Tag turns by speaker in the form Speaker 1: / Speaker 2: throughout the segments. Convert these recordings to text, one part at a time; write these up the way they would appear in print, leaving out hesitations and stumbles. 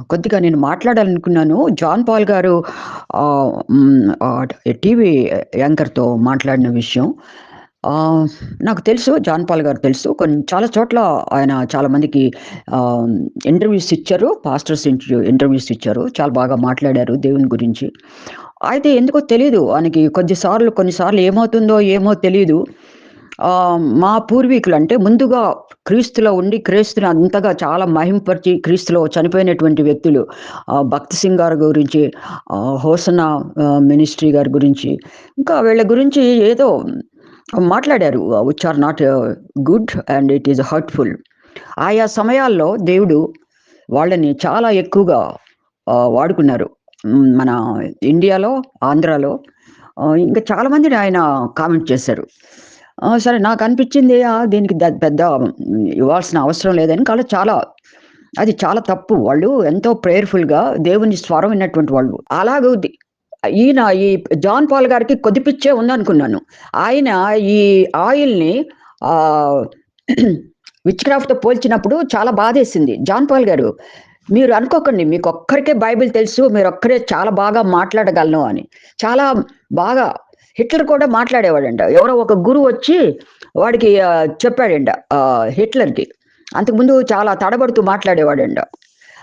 Speaker 1: కొద్దిగా నేను మాట్లాడాలనుకున్నాను. John Paul గారు టీవీ యాంకర్‌తో మాట్లాడిన విషయం. ఆహ్, నాకు తెలుసు జాన్ పాల్ గారు తెలుసు. చాలా చోట్ల ఆయన చాలా మందికి ఆహ్, ఇంటర్వ్యూస్ ఇచ్చారు. పాస్టర్స్ ఇంటర్వ్యూస్ ఇచ్చారు. చాలా బాగా మాట్లాడారు దేవుని గురించి. అయితే ఎందుకో తెలీదు. ఆయనకి కొన్నిసార్లు ఏమవుతుందో ఏమో తెలీదు. మా పూర్వీకులు అంటే ముందుగా క్రీస్తులో ఉండి క్రీస్తుని అంతగా చాలా మహింపరిచి క్రీస్తులో చనిపోయినటువంటి వ్యక్తులు భక్త్ సింగ్ గారి గురించి, హోసన్న మినిస్ట్రీ గారి గురించి, ఇంకా వీళ్ళ గురించి ఏదో మాట్లాడారు. Which are not good and it is hurtful. ఆయా సమయాల్లో దేవుడు వాళ్ళని చాలా ఎక్కువగా వాడుకున్నారు. మన ఇండియాలో, ఆంధ్రాలో ఇంకా చాలా మందిని ఆయన కామెంట్ చేశారు. సరే నాకనిపించింది దీనికి పెద్ద ఇవ్వాల్సిన అవసరం లేదని. కానీ అది చాలా తప్పు. వాళ్ళు ఎంతో ప్రేయర్‌ఫుల్‌గా దేవుని స్వరం విన్నటువంటి వాళ్ళు. ఈ జాన్ పాల్ గారికి కొద్ది పిచ్చే ఉందనుకున్నాను. ఆయన ఈ ఆయిల్‌ని ఆహ్, విచ్‌క్రాఫ్ట్‌తో పోల్చినప్పుడు చాలా బాధేసింది. జాన్ పాల్ గారు, మీరు అనుకోకండి మీకొక్కరికే బైబిల్ తెలుసు. మీరొక్కరే చాలా బాగా మాట్లాడగలను అని. చాలా బాగా హిట్లర్ కూడా మాట్లాడేవాడంట. ఎవరో ఒక గురువొచ్చి వాడికి చెప్పాడంట హిట్లర్‌కి. అంతకుముందు చాలా తడబడుతూ మాట్లాడేవాడంట.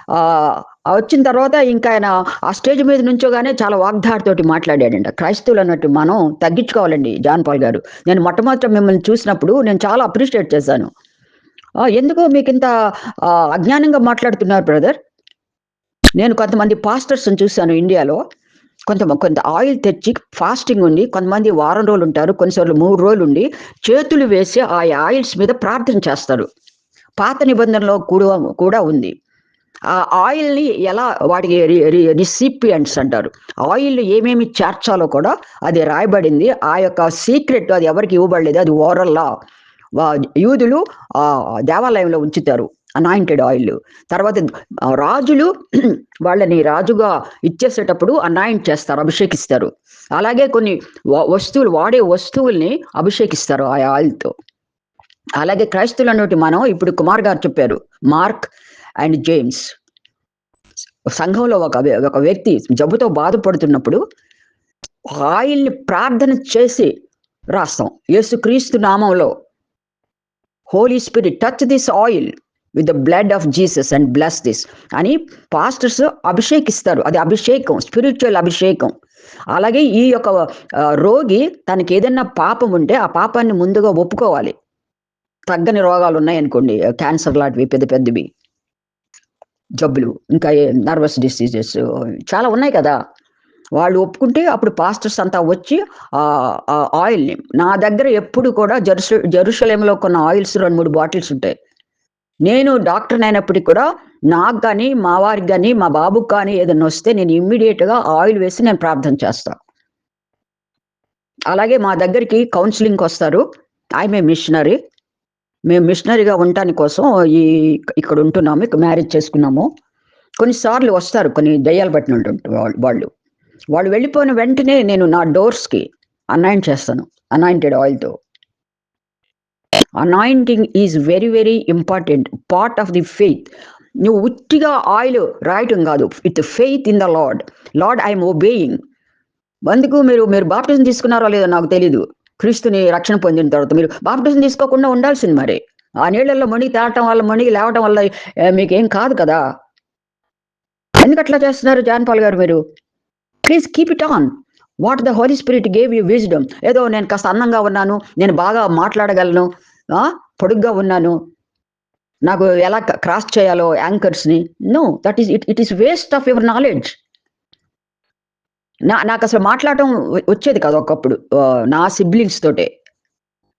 Speaker 1: ఆహ్, వచ్చిన తర్వాత ఇంకా ఆయన ఆ స్టేజ్ మీద నుంచోగానే చాలా వాగ్దాటితోటి మాట్లాడాడంట. క్రైస్తవులన్నట్టు మనం తగ్గించుకోవాలండి జాన్ పాల్ గారు. నేను మొట్టమొదట మిమ్మల్ని చూసినప్పుడు నేను చాలా అప్రిషియేట్ చేశాను. ఎందుకు మీకింత అజ్ఞానంగా మాట్లాడుతున్నారు బ్రదర్? నేను కొంతమంది పాస్టర్స్‌ని చూసాను ఇండియాలో. కొంత ఆయిల్ తెచ్చి ఫాస్టింగ్ ఉండి, కొంతమంది వారం రోజులుంటారు. కొన్నిసార్లు 3 రోజులుండి, చేతులు వేసి ఆ ఆయిల్స్ మీద ప్రార్థన చేస్తారు. పాత నిబంధనలో కూడా ఉంది. ఆ ఆయిల్‌ని ఎలా వాటికి రిసిపియంట్స్ అంటారు. ఆయిల్ ఏమేమి చేర్చాలో కూడా అది రాయబడింది. ఆ యొక్క సీక్రెట్ అది ఎవరికీ ఇవ్వబడలేదు. అది ఓరల్ లా. యూదులు దేవాలయంలో ఉంచుతారు. Anointed oil. తర్వాత రాజులు వాళ్ళని రాజుగా ఇచ్చేసేటప్పుడు అనాయింట్ చేస్తారు, అభిషేకిస్తారు. అలాగే కొన్ని వాడే వస్తువుల్ని అభిషేకిస్తారు ఆ ఆయిల్‌తో. అలాగే క్రైస్తవులన్నోటి మనం ఇప్పుడు కుమార్ గారు చెప్పారు. Mark and James. సంఘంలో ఒక వ్యక్తి జబ్బుతో బాధపడుతున్నప్పుడు ఆయిల్‌ని ప్రార్థన చేసి రాస్తాం. యేసుక్రీస్తు నామంలో holy spirit touch this oil with the blood of Jesus and bless this అని పాస్టర్స్ అభిషేకిస్తారు. అది అభిషేకం, స్పిరిచువల్ అభిషేకం. అలాగే ఈ యొక్క రోగి తనకి ఏదైనా పాపం ఉంటే ఆ పాపాన్ని ముందుగా ఒప్పుకోవాలి. తగ్గని రోగాలు ఉన్నాయనుకోండి, క్యాన్సర్ లాంటివి పెద్ద పెద్దవి జబ్బులు, ఇంకా నర్వస్ డిసీజెస్ చాలా ఉన్నాయి కదా! వాళ్ళు ఒప్పుకుంటే అప్పుడు పాస్టర్స్ అంతా వచ్చి ఆ ఆయిల్‌ని నా దగ్గర ఎప్పుడు కూడా జెరూషలేంలో కొన్న ఆయిల్స్ 2, 3 బాటిల్స్ ఉంటాయి. నేను డాక్టర్‌నైనప్పటికి కూడా నాకు గాని, మా వారికి గాని, మా బాబుకి కానీ ఏదైనా వస్తే నేను ఇమ్మీడియేట్‌గా ఆయిల్ వేసి నేను ప్రార్థన చేస్తా. అలాగే మా దగ్గరికి కౌన్సెలింగ్‌కొస్తారు. I'm a machinery. మేము మిషనరీగా ఉండటానికి కోసం ఇక్కడ ఉంటున్నాము. ఇక్కడ మ్యారేజ్ చేసుకున్నాము. కొన్నిసార్లు వస్తారు కొన్ని దెయ్యాలు పట్టినోళ్ళు వాళ్ళు. వాళ్ళు వెళ్ళిపోయిన వెంటనే నేను నా డోర్స్‌కి అనాయింట్ చేస్తాను. అనాయింటెడ్ ఆయిల్‌తో. Anointing is very, very important. Part of the faith. నువ్వు ఉట్టిగా ఆయిల్ రాయటం కాదు. With faith in the lord. Lord I am obeying. అందుకు మీరు బాప్టిజం తీసుకున్నారో లేదో నాకు తెలీదు. క్రీస్తుని రక్షణ పొందిన తర్వాత మీరు బాప్టిజం తీసుకోకుండా ఉండాల్సింది మరి. ఆ నీళ్ళల్లో మునిగి లేవటం వల్ల మీకేం కాదు కదా! ఎందుకట్లా చేస్తున్నారు జాన్ పాల్ గారు మీరు? Please keep it on. What the holy spirit gave you wisdom. ఏదో నేను కాస్త అందంగా ఉన్నాను, నేను బాగా మాట్లాడగలను, పొడుగ్గా ఉన్నాను, నాకు ఎలా క్రాస్ చేయాలో యాంకర్స్‌ని. No, that is it is waste of your knowledge. నాకసలు మాట్లాడటం వచ్చేది కాదు ఒకప్పుడు. నా సిబ్లింగ్స్ తోటే.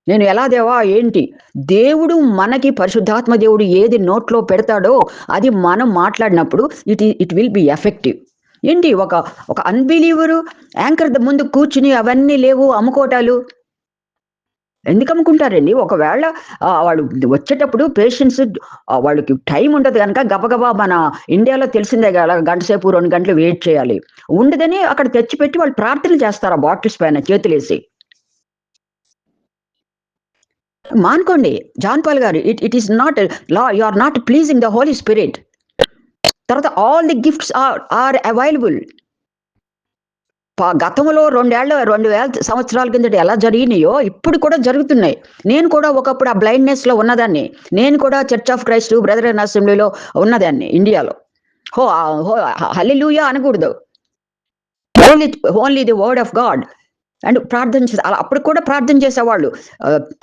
Speaker 1: నేను ఎలా దేవా ఏంటి? దేవుడు మనకి పరిశుద్ధాత్మ దేవుడు ఏది నోట్లో పెడతాడో అది మనం మాట్లాడినప్పుడు ఇట్ విల్ బి ఎఫెక్టివ్. ఏంటి ఒక అన్‌బిలీవరు యాంకర్ ముందు కూర్చుని అవన్నీ లేవు అమ్ముకోటాలు. ఎందుకు అమ్ముకుంటారండి? ఒకవేళ వాళ్ళు వచ్చేటప్పుడు పేషెంట్స్ వాళ్ళకి టైం ఉండదు గనక గబగబా మన ఇండియాలో తెలిసిందే గదా! గంట సేపు, 2 గంటలు వెయిట్ చేయాలి. ఉండదని అక్కడ తెచ్చిపెట్టి వాళ్ళు ప్రార్థనలు చేస్తారు ఆ బాటిల్స్ పైన చేతులేసి. మానుకోండి. జాన్ పాల్ గారు it is not you are not pleasing the holy spirit. తర్వాత all the gifts are available. గతంలో 2000 సంవత్సరాల కిందట ఎలా జరిగినాయో ఇప్పుడు కూడా జరుగుతున్నాయి. నేను కూడా ఒకప్పుడు ఆ బ్లైండ్‌నెస్‌లో ఉన్నదాన్ని. నేను కూడా చర్చ్ ఆఫ్ క్రైస్ట్ బ్రదరన్ అసెంబ్లీలో ఉన్నదాన్ని ఇండియాలో. హో హో హల్లెలూయా అనకూడదు. Only only the word of God. And ప్రార్థన చేసే అప్పుడు కూడా ప్రార్థన చేసేవాళ్ళు.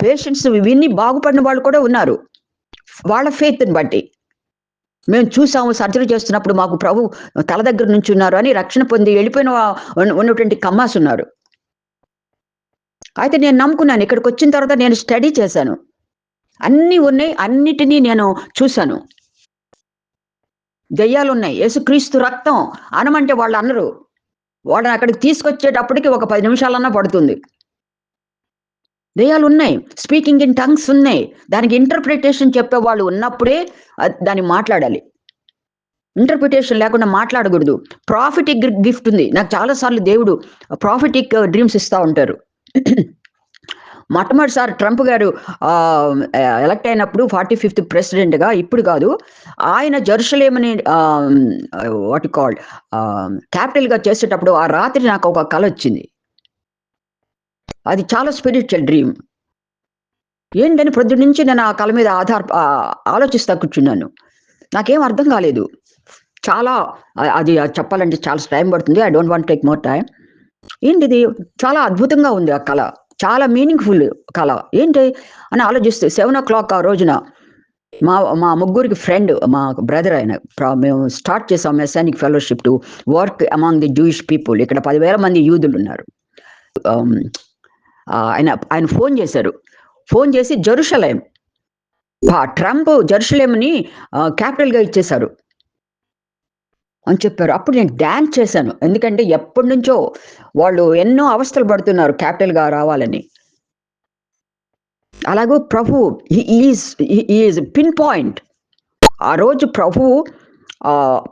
Speaker 1: పేషెంట్స్ విని బాగుపడిన వాళ్ళు కూడా ఉన్నారు. వాళ్ళ ఫెయిత్‌ని బట్టి. మేము చూసాము సర్జరీ చేస్తున్నప్పుడు మాకు ప్రభు తల దగ్గర నుంచున్నారు అని రక్షణ పొంది వెళ్ళిపోయిన ఉన్నటువంటి కమ్మాస్ ఉన్నారు. అయితే నేను నమ్ముకున్నాను. ఇక్కడికొచ్చిన తర్వాత నేను స్టడీ చేశాను. అన్నీ ఉన్నాయి. అన్నిటిని నేను చూసాను. దెయ్యాలున్నాయి. యేసుక్రీస్తు రక్తం అనమంటే వాళ్ళనరు. వాళ్ళని అక్కడికి తీసుకొచ్చేటప్పటికి ఒక 10 నిమిషాలన్నా పడుతుంది. దెయ్యాలున్నాయి. స్పీకింగ్ ఇన్ టంగ్స్ ఉన్నాయి. దానికి ఇంటర్ప్రిటేషన్ చెప్పేవాళ్ళు ఉన్నప్పుడే దాన్ని మాట్లాడాలి. ఇంటర్ప్రిటేషన్ లేకుండా మాట్లాడకూడదు. ప్రాఫిటిక్ గిఫ్ట్ ఉంది. నాకు చాలా సార్లు దేవుడు ప్రాఫిటిక్ డ్రీమ్స్ ఇస్తా ఉంటారు. మొట్టమొదటిసారి ట్రంప్ గారు ఎలక్ట్ అయినప్పుడు 45th ప్రెసిడెంట్‌గా ఇప్పుడు కాదు. ఆయన జెరూసలేంని వాట్ యు కాల్డ్ క్యాపిటల్‌గా చేసేటప్పుడు ఆ రాత్రి నాకు ఒక కలొచ్చింది. అది చాలా స్పిరిచ్యువల్ డ్రీమ్. ఏంటని పొద్దున్నుంచి నేను ఆ కల మీద ఆలోచిస్తా కూర్చున్నాను. నాకేం అర్థం కాలేదు. చాలా అది చెప్పాలంటే చాలా టైం పడుతుంది. I don't want take more time. ఏంటిది చాలా అద్భుతంగా ఉంది ఆ కల. చాలా మీనింగ్‌ఫుల్ కల. ఏంటి అని ఆలోచిస్తే 7:00 ఆ రోజున మా మా ముగ్గురికి ఫ్రెండ్ మా బ్రదర్ ఆయన మేము స్టార్ట్ చేసాం Masonic fellowship to work among the Jewish people. ఇక్కడ 10,000 మంది యూదులున్నారు. ఆయన ఫోన్ చేశారు. ఫోన్ చేసి జెరూసలేం ట్రంప్ జెరూసలేంని క్యాపిటల్‌గా ఇచ్చేశారు అని చెప్పారు. అప్పుడు నేను డాన్స్ చేశాను. ఎందుకంటే ఎప్పటినుంచో వాళ్ళు ఎన్నో అవస్థలు పడుతున్నారు క్యాపిటల్‌గా రావాలని. అలాగూ ప్రభు హి ఈజ్ పిన్ పాయింట్. ఆ రోజు ప్రభువు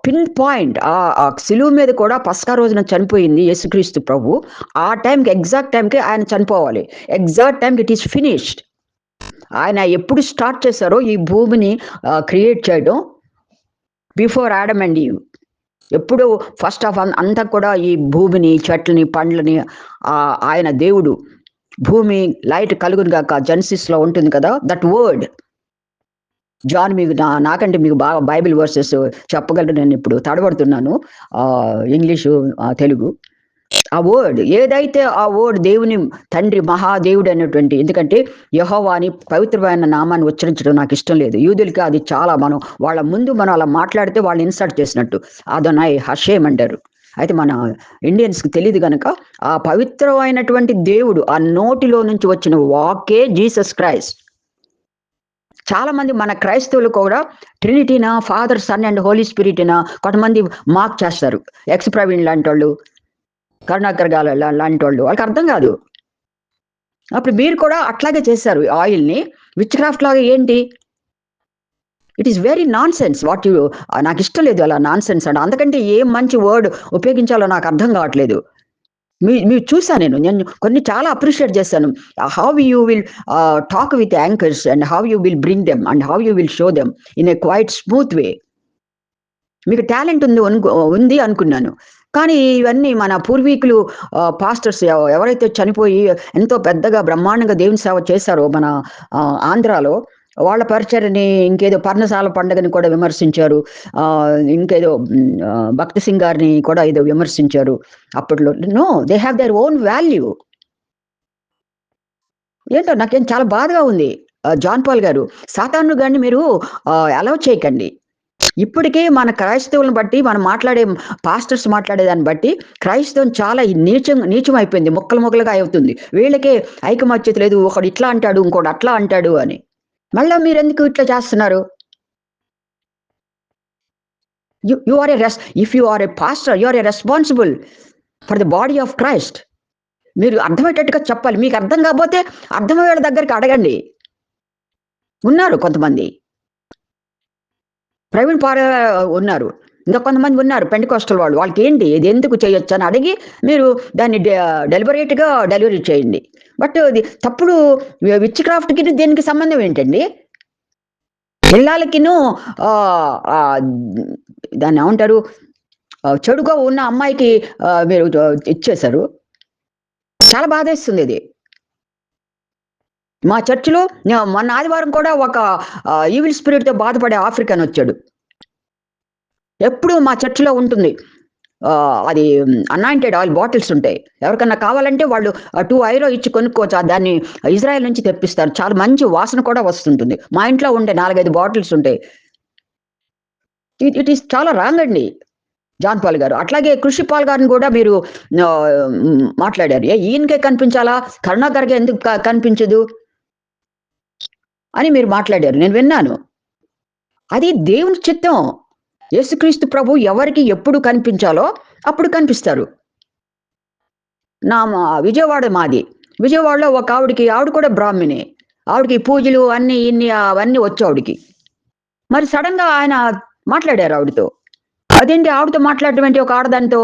Speaker 1: పిన్ పాయింట్ ఆ సిలువ మీద కూడా పస్కా రోజున చనిపోయింది యేసుక్రీస్తు ప్రభు. ఆ టైంకి ఎగ్జాక్ట్ టైంకి ఆయన చనిపోవాలి. ఎగ్జాక్ట్ టైంకి ఇట్ ఈస్ ఫినిష్డ్. ఆయన ఎప్పుడు స్టార్ట్ చేశారో ఈ భూమిని క్రియేట్ చేయడం బిఫోర్ ఆడమ్ అండ్ ఈవ్. ఎప్పుడు ఫస్ట్ ఆఫ్ అంతా కూడా ఈ భూమిని చెట్లని పండ్లని ఆయన దేవుడు భూమి లైట్ కలుగును గాక జెనసిస్‌లో ఉంటుంది కదా దట్ వర్డ్. జాన్ మీకు నాకంటే మీకు బాగా బైబిల్ వర్సెస్ చెప్పగలరు. నేను ఇప్పుడు తడబడుతున్నాను ఇంగ్లీషు తెలుగు. ఆ వర్డ్ ఏదైతే ఆ వర్డ్ దేవుని తండ్రి మహాదేవుడు అనేటువంటి, ఎందుకంటే యెహోవా అని పవిత్రమైన నామాన్ని ఉచ్చరించడం నాకు ఇష్టం లేదు. యూదులకి అది చాలా వాళ్ళ ముందు మనం అలా మాట్లాడితే వాళ్ళు ఇన్సల్ట్ చేసినట్టు. అదొనై హషేమ్ అంటారు. అయితే మన ఇండియన్స్‌కి తెలియదు గనక ఆ పవిత్రమైనటువంటి దేవుడు ఆ నోటిలో నుంచి వచ్చిన వాక్కే జీసస్ క్రైస్ట్. చాలా మంది మన క్రైస్తవులు కూడా ట్రినిటీనా ఫాదర్ సన్ అండ్ హోలీ స్పిరిట్‌నా కొంతమంది మార్క్ చేస్తారు. ఎక్స్ ప్రవీణ్ లాంటి వాళ్ళు, కరుణాకర్ గారు లాంటి వాళ్ళు, వాళ్ళకి అర్థం కాదు. అప్పుడు మీరు కూడా అట్లాగే చేశారు ఆయిల్‌ని. విచ్ క్రాఫ్ట్ లాగా ఏంటి? It is very nonsense what you నాకు ఇష్టం లేదు అలా నాన్‌సెన్స్ అంటే. అందుకంటే ఏం మంచి వర్డ్ ఉపయోగించాలో నాకు అర్థం కావట్లేదు. మీరు చూసా నేను కొన్ని చాలా అప్రిషియేట్ చేశాను. How you will talk with anchors and how you will bring them and how you will show them in a quite smooth way. మీకు టాలెంట్ ఉంది అనుకున్నాను. కానీ ఇవన్నీ మన పూర్వీకులు పాస్టర్స్ ఎవరైతే చనిపోయి ఎంతో పెద్దగా బ్రహ్మాండంగా దేవుని సేవ చేశారో మన ఆంధ్రాలో, వాళ్ళ పరిచర్యని ఇంకేదో పర్ణశాల పండుగని కూడా విమర్శించారు. ఇంకేదో భక్తి సింగ్ గారిని కూడా ఏదో విమర్శించారు అప్పట్లో. No, they have their own value. ఏంటో నాకేం చాలా బాధగా ఉంది. జాన్ పాల్ గారు, సాతాను గారిని మీరు అలౌ చేయకండి. ఇప్పటికే మన క్రైస్తవులను బట్టి మనం మాట్లాడే పాస్టర్స్ మాట్లాడేదాన్ని బట్టి క్రైస్తవం చాలా నీచం అయిపోయింది. ముక్కలుగా అవుతుంది. వీళ్ళకే ఐకమత్యత లేదు. ఒకడు ఇట్లా అంటాడు, ఇంకోటి అట్లా అంటాడు అని. మళ్ళా మీరెందుకు ఇట్లా చేస్తున్నారు? You are if you are a pastor, you are a responsible for the body of Christ. మీరు అర్థమయ్యేటట్టుగా చెప్పాలి. మీకు అర్థం కాకపోతే అర్థమయ్యే దగ్గరికి అడగండి. ఉన్నారు కొంతమంది. ప్రవీణ్ పారా ఉన్నారు. ఇంకా కొంతమంది ఉన్నారు పెంటెకోస్టల్ వాళ్ళు. వాళ్ళకి ఏంటి ఇది ఎందుకు చేయొచ్చు అని అడిగి మీరు దాన్ని డెలిబరేట్‌గా డెలివరీ చేయండి. బట్ అది తప్పుడు విచ్ క్రాఫ్ట్‌కి దీనికి సంబంధం ఏంటండి? ఇళ్ళకిను దాన్ని ఏమంటారు, చెడుగా ఉన్న అమ్మాయికి మీరు ఇచ్చేశారు. చాలా బాధేస్తుంది ఇది. మా చర్చిలో మొన్న ఆదివారం కూడా ఒక ఈవిల్ స్పిరిట్‌తో బాధపడే ఆఫ్రికన్ వచ్చాడు. ఎప్పుడూ మా చర్చిలో ఉంటుంది. అది అనాయింటెడ్ ఆయిల్ బాటిల్స్ ఉంటాయి. ఎవరికన్నా కావాలంటే వాళ్ళు 2 ఐరో ఇచ్చి కొనుక్కోవచ్చు. దాన్ని ఇజ్రాయెల్ నుంచి తెప్పిస్తారు. చాలా మంచి వాసన కూడా వస్తుంటుంది. మా ఇంట్లో ఉండే 4, 5 బాటిల్స్ ఉంటాయి. ఇట్ ఈస్ చాలా రాంగ్ అండి. జాన్ పాల్ గారు. అట్లాగే కృషి పాల్ గారిని కూడా మీరు మాట్లాడారు. ఈయనకే కనిపించాలా? కరుణాకర్‌కి ఎందుకు కనిపించదు? అని మీరు మాట్లాడారు. నేను విన్నాను. అది దేవుని చిత్తం. యేసుక్రీస్తు ప్రభు ఎవరికి ఎప్పుడు కనిపించాలో అప్పుడు కనిపిస్తారు. విజయవాడ మాది. విజయవాడలో ఒక ఆవిడ కూడా బ్రాహ్మినే. ఆవిడకి పూజలు అన్నీ ఇన్ని అవన్నీ వచ్చు ఆవిడకి. మరి సడెన్‌గా ఆయన మాట్లాడారు ఆవిడతో. అదేంటి ఆవిడతో మాట్లాడడం ఏంటి ఒక ఆడదానితో?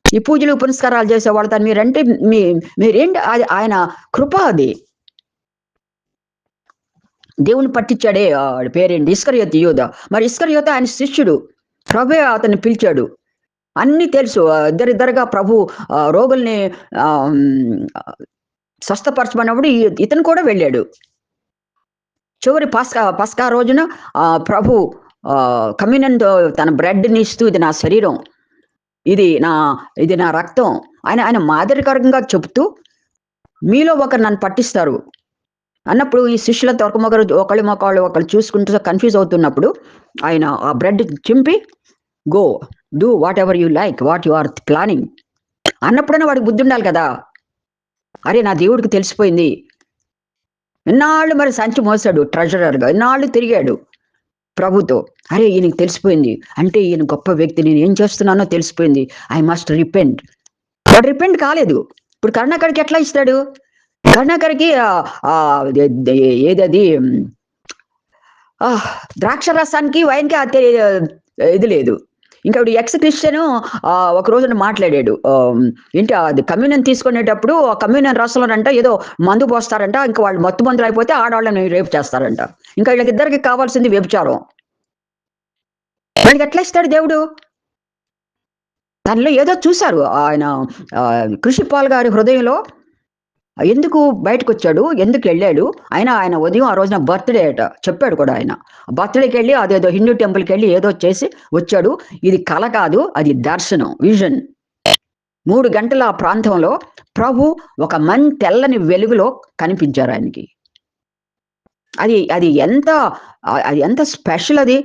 Speaker 1: ఈ పూజలు పునస్కారాలు చేసేవాళ్ళతో మీరంటే మీ మీరేంటి అది ఆయన కృప అది. దేవుని పట్టించాడే ఆడి పేరేంటి ఇస్కరియోతు యూదా. మరి ఇస్కరియోతు ఆయన శిష్యుడు. ప్రభువే అతన్ని పిలిచాడు. అన్నీ తెలుసు. ఇద్దరిద్దరుగా ప్రభు రోగుల్ని ఆహ్, హ్మ్, స్వస్థపరచమన్నప్పుడు ఇతను కూడా వెళ్ళాడు. చివరి పస్కా రోజున ప్రభు కమ్యూనియన్‌తో తన బ్రెడ్‌ని ఇస్తూ ఇది నా శరీరం. ఇది నా ఇది నా రక్తం. ఆయన ఆయన మాదిరికరంగా చెప్తూ మీలో ఒకరు నన్ను పట్టిస్తారు అన్నప్పుడు ఈ శిష్యులంతా ఒకళ్ళ మొఖాలు ఒకళ్ళు చూసుకుంటూ కన్‌ఫ్యూజ్ అవుతున్నప్పుడు ఆయన ఆ బ్రెడ్ చింపి go do whatever you like what you are planning అన్నప్పుడైనా వాడికి బుద్ధి ఉండాలి కదా! అరే! నా దేవుడికి తెలిసిపోయింది. ఇన్నాళ్ళు మరి సంచి మోసాడు ట్రెజరర్‌గా. ఇన్నాళ్ళు తిరిగాడు ప్రభుతో. అరే! ఈయనకి తెలిసిపోయింది. అంటే ఈయన గొప్ప వ్యక్తి. నేను ఏం చేస్తున్నానో తెలిసిపోయింది. I must repent. వాడు రిపెంట్ కాలేదు. ఇప్పుడు కరుణాకర్‌కి ఎట్లా ఇస్తాడు? కరుణాకర్‌కి ఏదది ద్రాక్ష రసానికి, వైన్‌కి ఇది లేదు. ఇంకా ఆవిడ ఎక్స్ క్రిస్టియను ఒక రోజున మాట్లాడాడు. ఏంటి అది కమ్యూనియన్ తీసుకునేటప్పుడు ఆ కమ్యూనియన్ రసంలోనంట ఏదో మందు పోస్తారంట. ఇంక వాళ్ళు మత్తు మందులయిపోతే ఆడవాళ్ళని రేప్ చేస్తారంట. ఇంకా వీళ్ళకిద్దరికి కావాల్సింది వ్యభిచారం. వాడికెట్లా ఇస్తాడు దేవుడు? తనలో ఏదో చూసారు. ఆయన కృషి పాల్ గారి హృదయంలో ఎందుకు బయటకొచ్చాడు? ఎందుకెళ్ళాడు? ఆయన ఉదయం ఆ రోజున బర్త్‌డే అట. చెప్పాడు కూడా ఆయన. బర్త్‌డేకెళ్ళి అదేదో హిందూ టెంపుల్‌కెళ్ళి ఏదో చేసి వచ్చాడు. ఇది కల కాదు. అది దర్శనం. విజన్. 3 గంటల ఆ ప్రాంతంలో ప్రభు ఒక తెల్లని వెలుగులో కనిపించారు ఆయనకి. అది అది ఎంత అది ఎంత స్పెషల్ అది.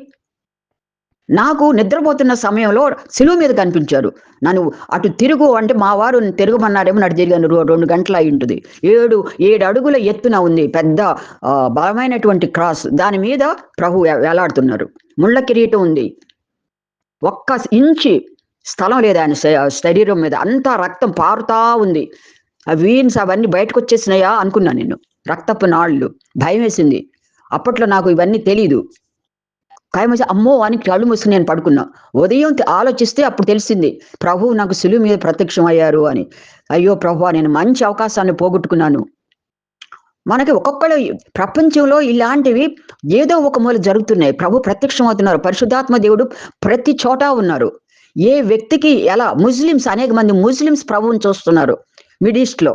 Speaker 1: నాకు నిద్రపోతున్న సమయంలో శిలువ మీద కనిపించారు. నన్ను అటు తిరుగు అంటే మా వారు తిరగమన్నారేమో అటు తిరిగాను. 2 గంటలు అయ్యుంటది. 7 అడుగుల ఎత్తున ఉంది పెద్ద బలమైనటువంటి క్రాస్. దాని మీద ప్రభు వేలాడుతున్నారు. ముళ్ళ కిరీటం ఉంది. ఒక్క ఇంచి స్థలం లేదు ఆయన శరీరం మీద. అంతా రక్తం పారుతా ఉంది. ఆ వీన్స్ అవన్నీ బయటకొచ్చేసినాయా అనుకున్నా నేను. రక్తపు నాళ్ళు. భయమేసింది. అప్పట్లో నాకు ఇవన్నీ తెలీదు. అమ్మో! అని కళ్ళు మూసుకొని నేను పడుకున్నా. ఉదయం ఆలోచిస్తే అప్పుడు తెలిసింది. ప్రభువు నాకు సిలువ మీద ప్రత్యక్షమయ్యారు అని. అయ్యో ప్రభువా! నేను మంచి అవకాశాన్ని పోగొట్టుకున్నాను. మనకి ఒక్కొక్కళ్ళు ప్రపంచంలో ఇలాంటివి ఏదో ఒక మూల జరుగుతున్నాయి. ప్రభు ప్రత్యక్షమవుతున్నారు. పరిశుద్ధాత్మ దేవుడు ప్రతి చోట ఉన్నారు. ఏ వ్యక్తికి ఎలా అనేక మంది ముస్లిమ్స్ ప్రభువుని చూస్తున్నారు. మిడిల్ ఈస్ట్‌లో.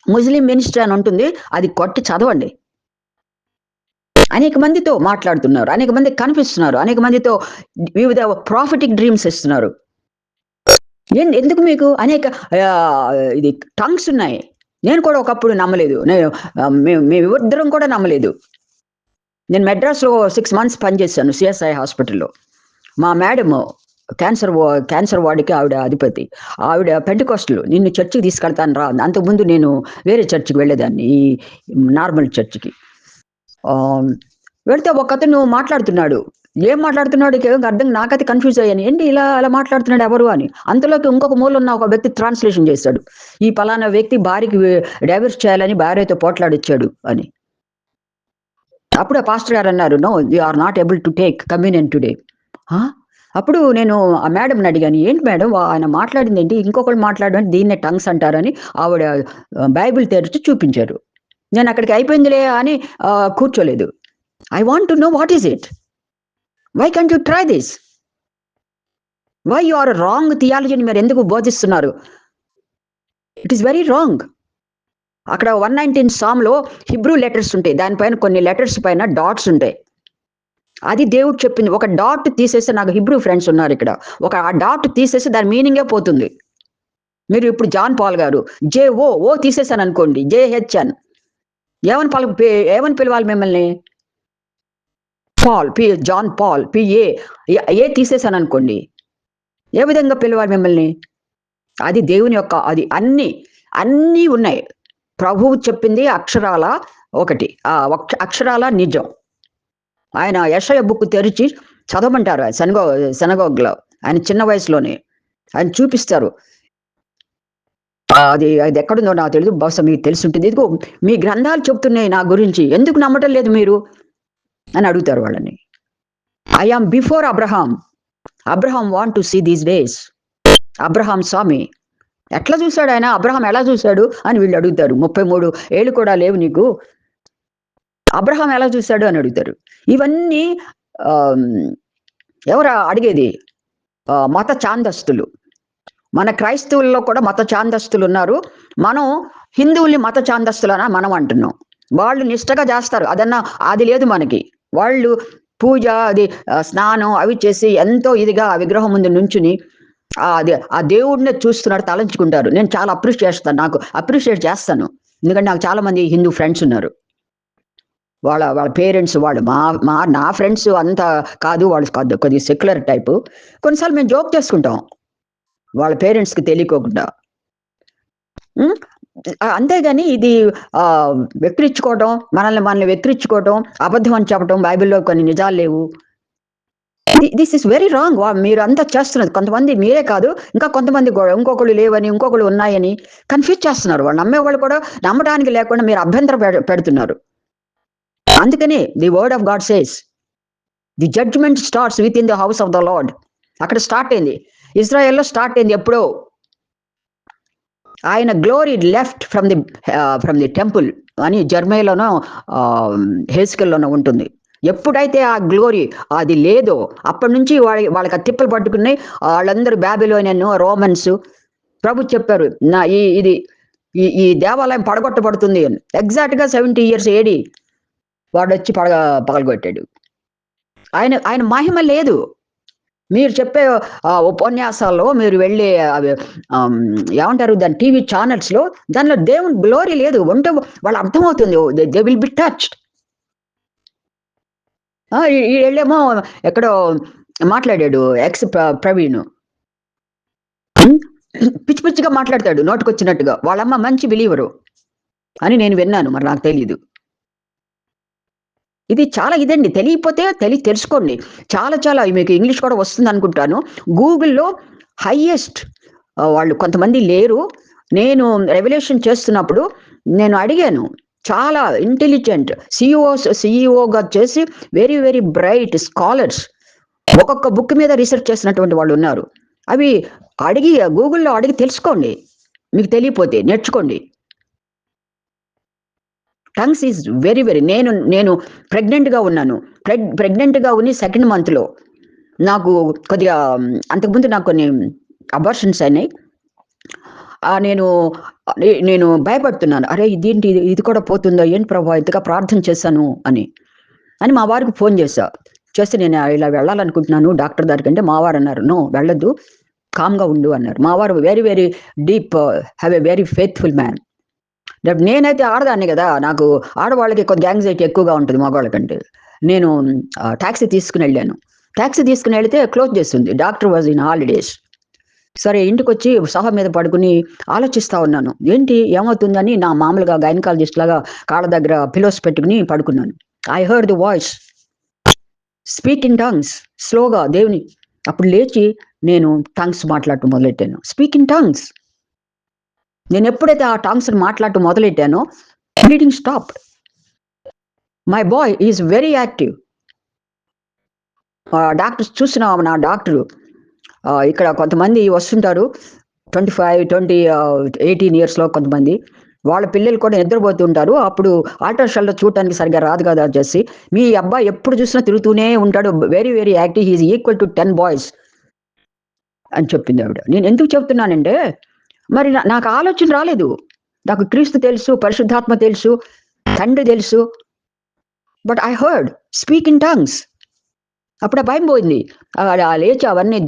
Speaker 1: ముస్లిం మినిస్ట్రీ అని ఉంటుంది. అది కొట్టి చదవండి. అనేక మందితో మాట్లాడుతున్నారు. అనేక మందికి కనిపిస్తున్నారు. అనేక మందితో వివిధ ప్రాఫిటిక్ డ్రీమ్స్ ఇస్తున్నారు. ఎందుకు మీకు అనేక ఇది టంగ్స్ ఉన్నాయి. నేను కూడా ఒకప్పుడు నమ్మలేదు. మేమిద్దరం కూడా నమ్మలేదు. నేను మెడ్రాస్‌లో 6 మంత్స్ పనిచేశాను సిఎస్ఐ హాస్పిటల్‌లో. మా మేడము క్యాన్సర్ వార్డ్‌కి ఆవిడ అధిపతి. ఆవిడ పెంటెకోస్టల్ నిన్ను చర్చికి తీసుకెళ్తాను రా. అంతకుముందు నేను వేరే చర్చికి వెళ్ళేదాన్ని. ఈ నార్మల్ చర్చికి. వెళ్తే ఒకతను మాట్లాడుతున్నాడు. ఏం మాట్లాడుతున్నాడు అర్థం నాకైతే కన్‌ఫ్యూజ్ అయ్యాను. ఏంటి అలా మాట్లాడుతున్నాడు ఎవరు అని. అంతలోకి ఇంకొక మూలన్న ఒక వ్యక్తి ట్రాన్స్‌లేషన్ చేశాడు. ఈ పలానా వ్యక్తి భార్యకి డైవర్స్ చేయాలని భార్యతో పోట్లాడొచ్చాడు అని. అప్పుడు ఆ పాస్టర్ గారు అన్నారు, "no, you are not able to take communion today." అప్పుడు నేను ఆ మేడంని అడిగాను. "ఏంటి మేడం ఆయన మాట్లాడింది ఏంటి? ఇంకొకళ్ళు మాట్లాడడం దీన్నే టంగ్స్ అంటారని." ఆవిడ బైబిల్ తెరిచి చూపించారు. నేను అక్కడికి అయిపోయిందిలే అని కూర్చోలేదు. I want to know what is it. Why can't you try this? Why you are wrong థియాలజీని మీరు ఎందుకు బోధిస్తున్నారు? It is very wrong. అక్కడ 119 సామ్లో హిబ్రూ లెటర్స్ ఉంటాయి, దానిపైన కొన్ని లెటర్స్ పైన డాట్స్ ఉంటాయి. అది దేవుడు చెప్పింది. ఒక డాట్ తీసేస్తే, నాకు హిబ్రూ ఫ్రెండ్స్ ఉన్నారు ఇక్కడ, ఒక ఆ డాట్ తీసేస్తే దాని మీనింగే పోతుంది. మీరు ఇప్పుడు జాన్ పాల్ గారు ఓ తీసేసాను అనుకోండి, JHN, ఏమని పిలవాలి మిమ్మల్ని? పాల్, జాన్ పాల్, ఏ తీసేసాను అనుకోండి, ఏ విధంగా పిలవాలి మిమ్మల్ని? అది దేవుని యొక్క, అది అన్నీ ఉన్నాయి. ప్రభువు చెప్పింది అక్షరాల ఒకటి, అక్షరాల నిజం. ఆయన యెషయా బుక్ తెరిచి చదవమంటారు సెనగోగ్లో. ఆయన చిన్న వయసులోనే ఆయన చూపిస్తారు. అది ఎక్కడుందో నాకు తెలియదు, బహుశా మీకు తెలిసి ఉంటుంది. ఇదిగో మీ గ్రంథాలు చెప్తున్నాయి నా గురించి, ఎందుకు నమ్మటం లేదు మీరు అని అడుగుతారు వాళ్ళని. I am before Abraham want to see these days. Abraham స్వామి ఎట్లా చూశాడు ఆయన? అబ్రహాం ఎలా చూశాడు అని వీళ్ళు అడుగుతారు. 33 ఏళ్ళు కూడా లేవు నీకు, అబ్రహాం ఎలా చూశాడు అని అడుగుతారు. ఇవన్నీ ఎవరు అడిగేది? మత ఛాందస్తులు. మన క్రైస్తవుల్లో కూడా మత ఛాందస్తులు ఉన్నారు. మనం హిందువుల్ని మత ఛాందస్తులనా మనం అంటున్నాం. వాళ్ళు నిష్టగా చేస్తారు, అది లేదు మనకి. వాళ్ళు పూజ, అది స్నానం అవి చేసి ఎంతో ఇదిగా ఆ విగ్రహం ముందు నుంచుని ఆ దేవుడినే చూస్తున్నారు, తలంచుకుంటారు. నేను చాలా అప్రిషియేట్ చేస్తాను, ఎందుకంటే నాకు చాలా మంది హిందూ ఫ్రెండ్స్ ఉన్నారు. వాళ్ళ పేరెంట్స్, వాళ్ళు నా ఫ్రెండ్స్ అంత కాదు, వాళ్ళు కొద్దిగా సెక్యులర్ టైపు. కొన్నిసార్లు మేము జోక్ చేసుకుంటాం వాళ్ళ పేరెంట్స్కి తెలియకోకుండా. అంతేగాని ఇది వెక్కిరించుకోవటం, మనల్ని వెక్కిరించుకోవటం, అబద్ధం అని చెప్పడం, బైబిల్లో కొన్ని నిజాలు లేవు, దిస్ ఇస్ వెరీ రాంగ్. మీరు అంతా చేస్తున్నది, కొంతమంది, మీరే కాదు ఇంకా కొంతమంది కూడా, ఇంకొకళ్ళు లేవని ఇంకొకళ్ళు ఉన్నాయని కన్ఫ్యూజ్ చేస్తున్నారు. వాళ్ళు నమ్మేవాళ్ళు కూడా నమ్మడానికి లేకుండా మీరు అభ్యంతరం పెడుతున్నారు. అందుకని the word of God says the judgment starts with in the house of the Lord. అక్కడ స్టార్ట్ అయింది, ఇజ్రాయెల్లో స్టార్ట్ అయింది. ఎప్పుడో ఆయన glory left from the temple అని జర్మనీలోనో హెస్కెల్లోనో ఉంటుంది. ఎప్పుడైతే ఆ గ్లోరీ అది లేదో అప్పటి నుంచి వాళ్ళకి ఆ తిప్పలు పట్టుకున్నాయి. వాళ్ళందరూ బాబిలోనియన్, రోమన్స్. ప్రభు చెప్పారు, ఈ దేవాలయం పడగొట్టబడుతుంది అని. ఎగ్జాక్ట్గా 70 years AD వాడు వచ్చి పగలగొట్టాడు. ఆయన మహిమ లేదు. మీరు చెప్పే ఉపన్యాసాల్లో, మీరు వెళ్ళే ఏమంటారు దాని టీవీ ఛానల్స్లో, దానిలో దేవుని గ్లోరీ లేదు. ఉంటే వాళ్ళు అర్థమవుతుంది, దే విల్ బి టచ్డ్. వీళ్ళేమో ఎక్కడో మాట్లాడాడు ప్రవీణ్, పిచ్చి పిచ్చిగా మాట్లాడతాడు నోటుకొచ్చినట్టుగా. వాళ్ళమ్మ మంచి బిలీవరు అని నేను విన్నాను, మరి నాకు తెలీదు. ఇది చాలా ఇదండి, తెలియకపోతే తెలుసుకోండి. చాలా మీకు ఇంగ్లీష్ కూడా వస్తుంది అనుకుంటాను. గూగుల్లో హైయెస్ట్ వాళ్ళు కొంతమంది లేరు. నేను రెవల్యూషన్ చేస్తున్నప్పుడు నేను అడిగాను, చాలా ఇంటెలిజెంట్ సిఇఓగా చేసి వెరీ వెరీ బ్రైట్ స్కాలర్స్, ఒక్కొక్క బుక్ మీద రీసెర్చ్ చేసినటువంటి వాళ్ళు ఉన్నారు. అవి గూగుల్లో అడిగి తెలుసుకోండి, మీకు తెలియపోతే నేర్చుకోండి. టంగ్స్ ఈజ్ వెరీ వెరీ, నేను ప్రెగ్నెంట్గా ఉన్నాను. ప్రెగ్నెంట్గా ఉని 2nd monthలో నాకు కొద్దిగా, అంతకుముందు నాకు కొన్ని అబార్షన్స్ అయినాయి. నేను భయపడుతున్నాను, అరే ఇదేంటి, ఇది కూడా పోతుందో ఏంటి ప్రభా, ఇంతగా ప్రార్థన చేశాను అని మా వారికి ఫోన్ చేస్తే నేను ఇలా వెళ్ళాలనుకుంటున్నాను డాక్టర్ దగ్గరికి. అంటే మా వారు అన్నారు, నో వెళ్ళొద్దు, కామ్గా ఉండు అన్నారు. మా వారు very very deep, have a very faithful man. నేనైతే ఆడదాన్ని కదా, నాకు ఆడవాళ్ళకి కొంచెం యాంగ్జైటీ ఎక్కువగా ఉంటుంది మగవాళ్ళ కంటే. నేను ట్యాక్సీ తీసుకుని వెళ్ళాను. ట్యాక్సీ తీసుకుని వెళితే క్లోజ్ చేస్తుంది, డాక్టర్ వాజ్ ఇన్ హాలిడేస్. సరే ఇంటికి వచ్చి సోఫా మీద పడుకుని ఆలోచిస్తా ఉన్నాను, ఏంటి ఏమవుతుందని. నా మామూలుగా గైనకాలజిస్ట్ లాగా కాళ్ళ దగ్గర పిలోస్ పెట్టుకుని పడుకున్నాను. I heard the voice speak in tongues, స్లోగా దేవుని. అప్పుడు లేచి నేను టంగ్స్ మాట్లాడటం మొదలెట్టాను, స్పీక్ ఇన్ టంగ్స్. నేను ఎప్పుడైతే ఆ టంగ్స్ మాట్లాడటం మొదలెట్టానో bleeding stop. My boy is very active. Doctors చూసిన నా డాక్టరు, ఇక్కడ కొంతమంది వస్తుంటారు 25, 20, 18 yearsలో కొంతమంది. వాళ్ళ పిల్లలు కూడా నిద్రపోతుంటారు. అప్పుడు ఆల్టర్ షోలో చూడటానికి సరిగ్గా రాదు కదా జెస్సీ. మీ అబ్బాయి ఎప్పుడు చూసినా తిరుగుతూనే ఉంటాడు. Very very active. He is equal to 10 boys అని చెప్పింది ఆవిడ. నేను ఎందుకు చెప్తున్నానంటే, మరి నాకు ఆలోచన రాలేదు. నాకు క్రీస్తు తెలుసు, పరిశుద్ధాత్మ తెలుసు, తండ్రి తెలుసు. But I heard speak in tongues. అప్పుడు ఆ భయం పోయింది. లేచి అవన్నీ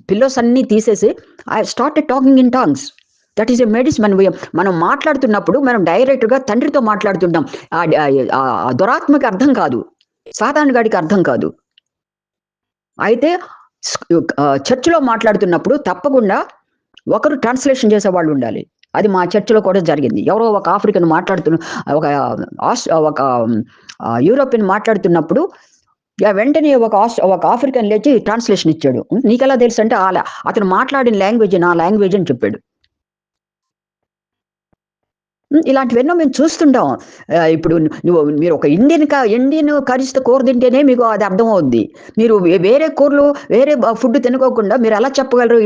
Speaker 1: పిల్లోస్ అన్నీ తీసేసి I started talking in tongues. That is a medicine. మనం మాట్లాడుతున్నప్పుడు మనం డైరెక్ట్గా తండ్రితో మాట్లాడుతుంటాం. ఆ దురాత్మకి అర్థం కాదు, సాతాను గాడికి అర్థం కాదు. అయితే చర్చిలో మాట్లాడుతున్నప్పుడు తప్పకుండా ఒకరు ట్రాన్స్లేషన్ చేసేవాళ్ళు ఉండాలి. అది మా చర్చిలో కూడా జరిగింది. ఎవరో ఒక ఆఫ్రికన్ ఒక ఒక యూరోపియన్ మాట్లాడుతున్నప్పుడు వెంటనే ఒక ఆఫ్రికన్ లేచి ట్రాన్స్లేషన్ ఇచ్చాడు. నీకెలా తెలుసు అంటే అతను మాట్లాడిన లాంగ్వేజ్ నా లాంగ్వేజ్ అని చెప్పాడు. ఇలాంటివెన్నో మేము చూస్తుంటాం. ఇప్పుడు మీరు ఒక ఇండియన్ కర్రీస్‌తో కూర తింటేనే మీకు అది అర్థమవుద్ది. మీరు వేరే కూరలు, వేరే ఫుడ్ తినుకోకుండా మీరు ఎలా చెప్పగలరు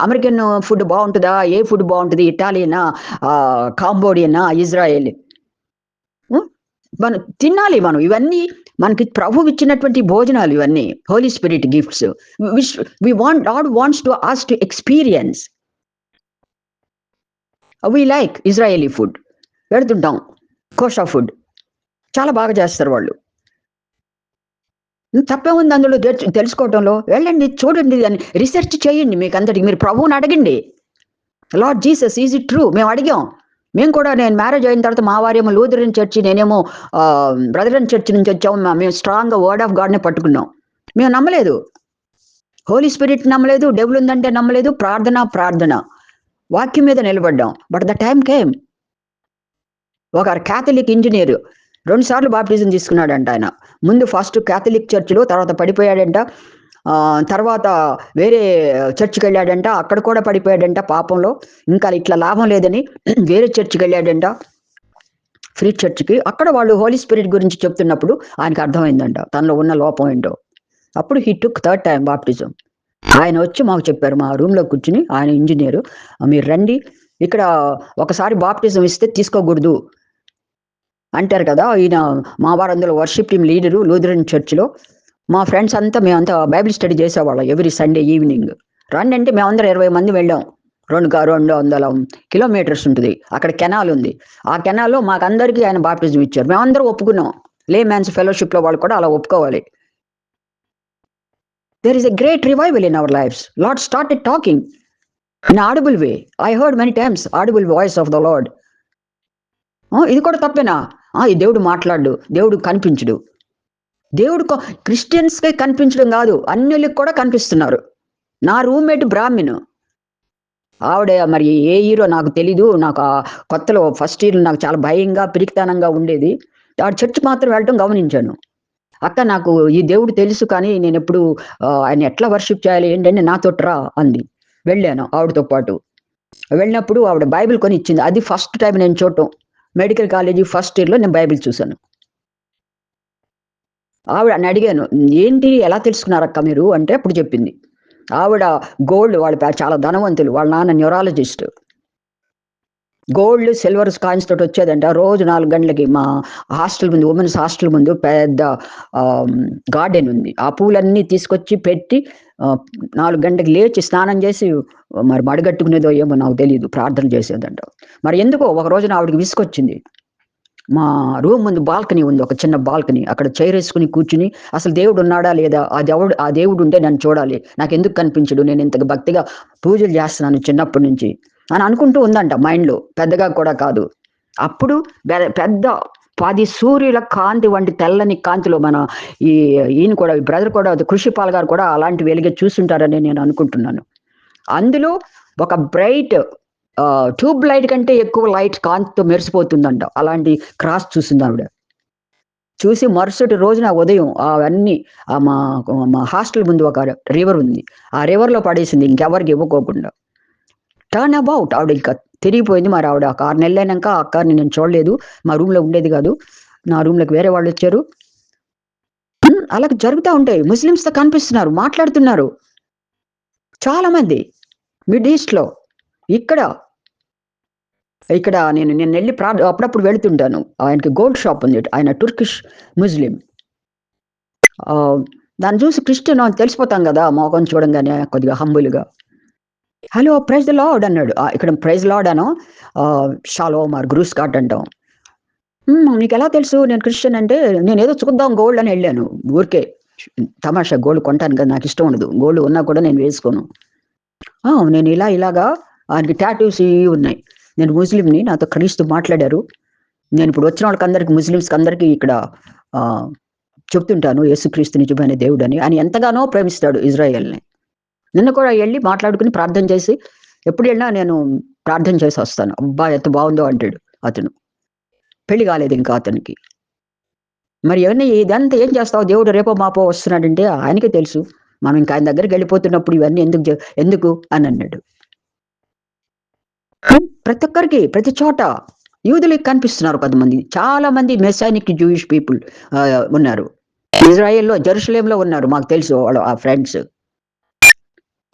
Speaker 1: అమెరికన్ ఫుడ్ బావుంటదా? ఏ ఫుడ్ బావుంటది? ఇటాలియనా? కాంబోడియనా? ఇజ్రాయెల్? హ్మ్. మనం తినాలి మనం. ఇవన్నీ మనకి ప్రభువు ఇచ్చినటువంటి భోజనాలు ఇవన్నీ. Holy spirit gifts. Which God wants us to experience. We like Israeli food. పెడుతుంటాం. Kosher food. చాలా బాగా చేస్తారు వాళ్ళు. తప్పేముంది అందులో తెలుసుకోవటంలో? వెళ్ళండి, చూడండి, అని రిసెర్చ్ చేయండి మీకందరికి. మీరు ప్రభువుని అడగండి. Lord Jesus is it true? మేము అడిగాం. నేను మ్యారేజ్ అయిన తర్వాత మా వారేమో లూథరన్ చర్చి, నేనేమో బ్రదరన్ చర్చ్ నుంచి వచ్చాము. మేము స్ట్రాంగ్‌గా వర్డ్ ఆఫ్ గాడ్‌నే పట్టుకున్నాం. మేము నమ్మలేదు. హోలీ స్పిరిట్ నమ్మలేదు. డెవిల్ ఉందంటే నమ్మలేదు. ప్రార్థన. వాక్యం మీద నిలబడ్డాం. But the time came. ఒక క్యాథలిక్ ఇంజినీర్ 2 సార్లు బాప్టిజం తీసుకున్నాడంట ఆయన. ముందు ఫస్ట్ క్యాథలిక్ చర్చ్‌లో, తర్వాత పడిపోయాడంట. తర్వాత వేరే చర్చ్‌కెళ్ళాడంట. అక్కడ కూడా పడిపోయాడంట పాపంలో. ఇంకా ఇట్లా లాభం లేదని వేరే చర్చ్‌కెళ్ళాడంట. ఫ్రీ చర్చ్‌కి. అక్కడ వాళ్ళు హోలీ స్పిరిట్ గురించి చెప్తున్నప్పుడు ఆయనకు అర్థమైందంట తనలో ఉన్న లోపం ఏంటో. అప్పుడు హి టుక్ థర్డ్ టైమ్ బాప్టిజం. ఆయన వచ్చి మాకు చెప్పారు. మా రూమ్‌లో కూర్చొని, ఆయన ఇంజినీరు, మీరు రండి, ఇక్కడ ఒకసారి బాప్టిజం ఇస్తే తీసుకోకూడదు అంటారు కదా. ఈయన మా వారందరూ వర్షిప్ టీమ్ లీడరు లూథరన్ చర్చ్‌లో. మా ఫ్రెండ్స్ అంతా మేమంతా బైబిల్ స్టడీ చేసేవాళ్ళం ఎవ్రీ సండే ఈవినింగ్. రండి అంటే మేమందరం 20 మంది వెళ్ళాం. 200 కిలోమీటర్స్ ఉంటుంది. అక్కడ కెనాల్ ఉంది. ఆ కెనాల్‌లో మాకందరికీ ఆయన బాప్టిజం ఇచ్చారు. మేమందరం ఒప్పుకున్నాం. లేమ్యాన్స్ ఫెలోషిప్‌లో వాళ్ళు కూడా అలా ఒప్పుకోవాలి. There is a great revival in our lives. Lord started talking in audible way. I heard many times audible voice of the Lord. ఇది కూడా తప్పేనా? ఈ దేవుడు మాట్లాడు, దేవుడు కనిపించడు. దేవుడు క్రిస్టియన్స్‌కే కనిపించడం కాదు, అన్యులకు కూడా కనిపిస్తున్నారు. నా రూమ్మేట్ బ్రాహ్మణు. ఆవిడ మరి ఏ హీరో నాకు తెలీదు. నాకు కొత్తలో ఫస్ట్ ఇయర్ నాకు చాలా భయంగా, పిరికితనంగా ఉండేది. ఆవిడ చర్చ్ మాత్రం వెళ్ళటం గమనించాను. అక్క, నాకు ఈ దేవుడు తెలుసు, కానీ నేనెప్పుడు ఆయన ఎట్లా వర్షిప్ చేయాలి ఏంటంటే నాతోటి రా అంది. వెళ్ళాను ఆవిడతో పాటు. వెళ్ళినప్పుడు ఆవిడ బైబిల్ కొని ఇచ్చింది. అది ఫస్ట్ టైం నేను చూడటం. మెడికల్ కాలేజీ ఫస్ట్ ఇయర్‌లో నేను బైబిల్ చూసాను. ఆవిడని అడిగాను, ఏంటి ఎలా తెలుసుకున్నారక్క మీరు అంటే అప్పుడు చెప్పింది. ఆవిడ గోల్డ్, వాళ్ళ చాలా ధనవంతులు. వాళ్ళ నాన్న న్యూరాలజిస్ట్. గోల్డ్, సిల్వర్ కాయిన్స్ తోటి వచ్చేదంట. రోజు 4 గంటలకి మా హాస్టల్ ముందు, ఉమెన్స్ హాస్టల్ ముందు పెద్ద గార్డెన్ ఉంది. ఆ పూలన్నీ తీసుకొచ్చి పెట్టి 4 గంటలకు లేచి స్నానం చేసి మరి మడిగట్టుకునేదో ఏమో నాకు తెలీదు, ప్రార్థన చేసేదంట. మరి ఎందుకో ఒక రోజున ఆవిడకి విసుకొచ్చింది. మా రూమ్ ముందు బాల్కనీ ఉంది, ఒక చిన్న బాల్కనీ. అక్కడ చైర్ వేసుకుని కూర్చుని, అసలు దేవుడు ఉన్నాడా లేదా, ఆ దేవుడు ఉంటే నన్ను చూడాలి, నాకెందుకు కనిపించడు, నేను ఇంతగా భక్తిగా పూజలు చేస్తున్నాను చిన్నప్పటి నుంచి అని అనుకుంటూ ఉందంట మైండ్‌లో. పెద్దగా కూడా కాదు. అప్పుడు పెద్ద 10 సూర్యుల కాంతి వంటి తెల్లని కాంతిలో ఈయన కూడా, బ్రదర్ కూడా, కృషిపాల్ గారు కూడా అలాంటి వెలుగే చూసుంటారని నేను అనుకుంటున్నాను. అందులో ఒక బ్రైట్ ట్యూబ్ లైట్ కంటే ఎక్కువ లైట్ కాంతితో మెరిసిపోతుందంట. అలాంటి క్రాస్ చూసింది ఆవిడ. చూసి మరుసటి రోజున ఉదయం అవన్నీ మా మా హాస్టల్ ముందు ఒక రివర్ ఉంది. ఆ రివర్‌లో పడేసింది ఇంకెవరికి ఇవ్వకోకుండా. టర్న్ అబౌట్ ఆవిడ ఇంకా తిరిగిపోయింది. మరి ఆవిడ ఒక 6 నెలలైనాక ఆ అక్కని నేను చూడలేదు. మా రూమ్‌లో ఉండేది కాదు. నా రూమ్‌లోకి వేరే వాళ్ళొచ్చారు. అలా జరుగుతా ఉంటాయి. ముస్లిమ్స్‌తో కనిపిస్తున్నారు, మాట్లాడుతున్నారు చాలా మంది మిడ్ ఈస్ట్‌లో. ఇక్కడ ఇక్కడ నేను వెళ్ళి అప్పుడప్పుడు వెళుతుంటాను. ఆయనకి గోల్డ్ షాప్ ఉంది. ఆయన టుర్కిష్ ముస్లిం. దాన్ని చూసి క్రిస్టియన్ అని తెలిసిపోతాం కదా! మొఖం చూడంగానే కొద్దిగా హంబుల్‌గా. హలో ప్రైజ్ ద లార్డ్ అన్నాడు. ఇక్కడ ప్రైజ్ లార్డ్ అనో షాలోమ్ ఆర్ గ్రూస్ గాడ్ అంటాం. మీకెలా తెలుసు నేను క్రిస్టియన్ అంటే, నేనేదో చూద్దాం గోల్డ్ అని ఎళ్ళాను. ఊరికే తమాషా గోల్డ్ కొంటాను కదా! నాకిష్టం ఉండదు. గోల్డ్ ఉన్నా కూడా నేను వేసుకోను. నేను ఇలాగా ఆయనకి టాటూస్ ఇయి ఉన్నాయి. నేను ముస్లింని. నాతో క్రీస్తు మాట్లాడారు. నేనిప్పుడు వచ్చిన వాళ్ళకందరికి ముస్లిమ్స్‌కి అందరికి ఇక్కడ ఆహ్, చెప్తుంటాను యేసుక్రీస్తు నిజమైన దేవుడని. ఆయన ఎంతగానో ప్రేమిస్తాడు ఇజ్రాయెల్‌ని. నిన్న కూడా ఎళ్లి మాట్లాడుకొని ప్రార్థన చేసి, ఎప్పుడెళ్ళినా నేను ప్రార్థన చేసొస్తాను. అబ్బా! ఎంత బావుందో అంటాడు అతను. పెళ్లి కాలేదింకా అతనికి. మరి ఇదంతా ఏం చేస్తావు? దేవుడు రేపో మాపో వస్తున్నాడంటే ఆయనకే తెలుసు. మనం ఇంక ఆయన దగ్గరికెళ్ళిపోతున్నప్పుడు ఇవన్నీ ఎందుకు అనన్నాడు. ప్రతి ఒక్కరికి, ప్రతి చోట యూదులకి కనిపిస్తున్నారు కొంతమంది. చాలా మంది మెస్సానిక్ జూయిష్ పీపుల్ ఉన్నారు. ఇజ్రాయెల్‌లో జెరూసలేంలో ఉన్నారు. మాకు తెలుసు ఆ ఫ్రెండ్స్.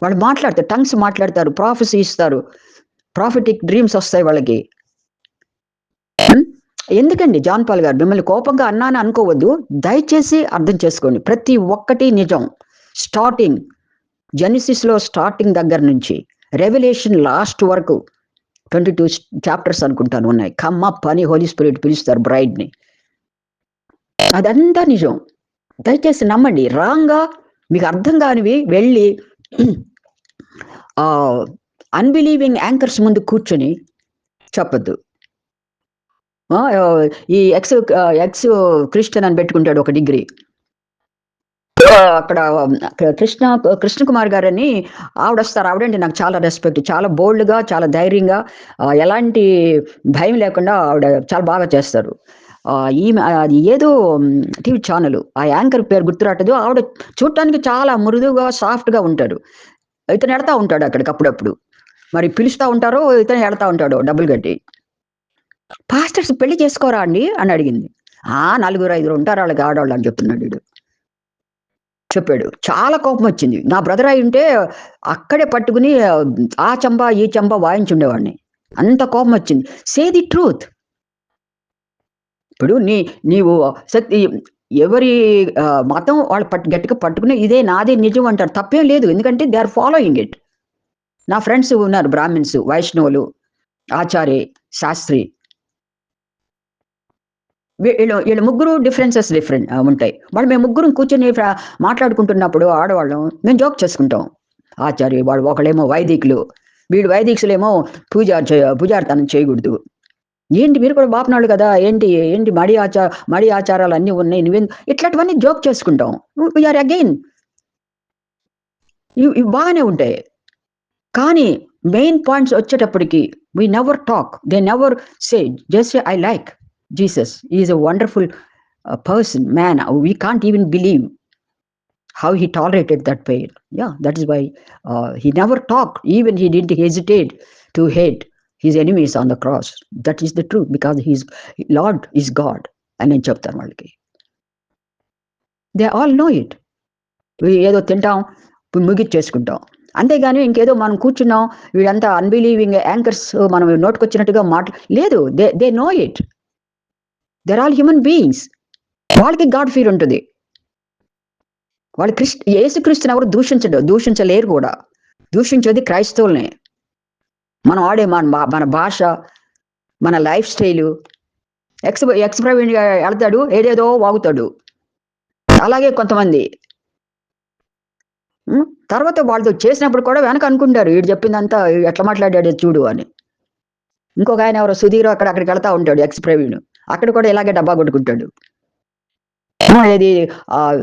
Speaker 1: వాళ్ళు మాట్లాడతారు. టంగ్స్ మాట్లాడతారు. ప్రొఫెసీ ఇస్తారు. ప్రాఫెటిక్ డ్రీమ్స్ వస్తాయి వాళ్ళకి. హ్మ్. ఎందుకండి జాన్ పాల్ గారు మిమ్మల్ని కోపంగా అన్నానని అనుకోవద్దు. దయచేసి అర్థం చేసుకోండి. ప్రతి ఒక్కటి నిజం. స్టార్టింగ్ జెనిసిస్‌లో స్టార్టింగ్ దగ్గర నుంచి రెవల్యూషన్ లాస్ట్ వరకు 22 చాప్టర్స్ అనుకుంటాను ఉన్నాయి. కమ్ అప్ అని హోలీ స్పిరిట్ పిలుస్తారు బ్రైడ్‌ని. అదంతా నిజం. దయచేసి నమ్మండి. రాంగ్‌గా మీకు అర్థం కానివి వెళ్ళి అన్‌బిలీవింగ్ యాంకర్స్ ముందు కూర్చొని చెప్పొద్దు. ఈ ఎక్స్ క్రిస్టియన్ అని పెట్టుకుంటాడు ఒక డిగ్రీ. అక్కడ కృష్ణ కుమార్ గారని ఆవిడొస్తారు. ఆవిడంటే నాకు చాలా రెస్పెక్ట్. చాలా బోల్డ్‌గా, చాలా ధైర్యంగా ఎలాంటి భయం లేకుండా ఆవిడ చాలా బాగా చేస్తారు. ఈమె అది ఏదో టీవీ ఛానెల్. ఆ యాంకర్ పేరు గుర్తు రావట్లేదు. ఆవిడ చూడటానికి చాలా మృదువుగా, సాఫ్ట్‌గా ఉంటారు. ఇతను ఎడతా ఉంటాడు అక్కడికి అప్పుడప్పుడు. మరి పిలుస్తా ఉంటారో, ఇతను ఎడతా ఉంటాడో డబ్బులు కట్టి. పాస్టర్స్ పెళ్లి చేసుకోరా అండి అని అడిగింది. నలుగురు, ఐదుగురు ఉంటారు ఆళ్ళకి ఆడోళ్ళు అని చెప్తున్నాడు ఈడు. చెప్పాడు. చాలా కోపమొచ్చింది. నా బ్రదర్ అయ్యుంటే అక్కడే పట్టుకుని ఆ చంప, ఈ చంప వాయించుండేవాడిని. అంత కోపమొచ్చింది. Say the truth. ఇప్పుడు నీవు సత్ ఎవరి మతం వాళ్ళు గట్టిగా పట్టుకుని ఇదే నాదే నిజం అంటారు. తప్పేం లేదు. ఎందుకంటే దే ఆర్ ఫాలోయింగ్ ఇట్. నా ఫ్రెండ్స్ ఉన్నారు బ్రాహ్మిన్స్, వైష్ణవులు, ఆచారి, శాస్త్రి. ఈళ్ళ ముగ్గురు డిఫరెంట్ ఉంటాయి. మేము ముగ్గురం కూర్చొని మాట్లాడుకుంటున్నప్పుడు ఆడవాళ్ళం మేము జోక్ చేసుకుంటాం. ఆచార్య వాళ్ళు ఒకళ్ళేమో వైదికులు. వీళ్ళు వైదికులేమో పూజారితనం చేయకూడదు. ఏంటి మీరు కూడా బాపనోళ్ళు కదా! ఏంటి మడి ఆచారాలు అన్నీ ఉన్నాయి. ఇట్లాంటివన్నీ జోక్ చేసుకుంటాం. వి ఆర్ అగైన్ ఇవి బాగానే ఉంటాయి. కానీ మెయిన్ పాయింట్స్ వచ్చేటప్పటికి we never talk. They never say just I like Jesus. He is a wonderful person, man. We can't even believe how he tolerated that pain. Yeah, that is why he never talked. Even he didn't hesitate to hate his enemies on the cross. That is the truth because Lord is God. అని నేను చెప్తాను వాళ్ళకి. They all know it. ఏదో తింటాం, ముగిచ్చేసుకుంటాం. అంతేగాని ఇంకేదో మనం కూర్చున్నాం, వీళ్ళంతా అన్‌బిలీవింగ్ యాంకర్స్ మనం నోటికొచ్చినట్టుగా లేదు. They know it. They are all human beings. వాళ్ళకి గాడ్ ఫీర్ ఉంటది. వాళ్ళు యేసుక్రీస్తుని ఎవరు దూషించలేరు కూడా. దూషించేది క్రైస్తవులనే. మనం ఆడే మన భాష, మన లైఫ్ స్టైలు. ఎక్స్ ప్రవీణ్ ఎళ్తాడు, ఏదేదో వాగుతాడు. అలాగే కొంతమంది. తర్వాత వాళ్ళతో చేసినప్పుడు కూడా వెనక అనుకుంటారు. ఈడు చెప్పిందంతా ఎట్లా మాట్లాడాడో చూడు అని. ఇంకొక ఆయన ఎవరో సుధీర్ అక్కడికి వెళ్తా ఉంటాడు ఎక్స్ ప్రవీణ్. అక్కడ కూడా ఇలాగే డబ్బా కొట్టుకుంటాడు. ఇది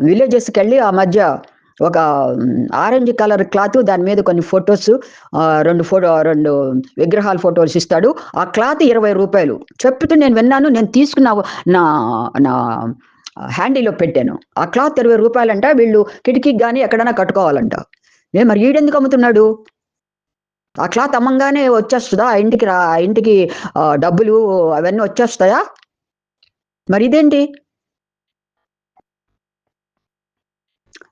Speaker 1: విలేజెస్‌కెళ్ళి ఆ మధ్య ఒక ఆరెంజ్ కలర్ క్లాత్ దాని మీద కొన్ని ఫోటోస్ 2 విగ్రహాల ఫోటోస్ ఇస్తాడు. ఆ క్లాత్ రూ. 20 చెప్తే నేను విన్నాను. నేను తీసుకున్న నా నా హ్యాండీలో పెట్టాను. ఆ క్లాత్ రూ. 20 అంట. వీళ్ళు కిటికీకి గాని ఎక్కడైనా కట్టుకోవాలంట. మరి ఈడెందుకు అమ్ముతున్నాడు? ఆ క్లాత్ అమ్మంగానే వచ్చేస్తదా? ఆ ఇంటికి డబ్బులు అవన్నీ వచ్చేస్తాయా? మరి ఇదేంటి?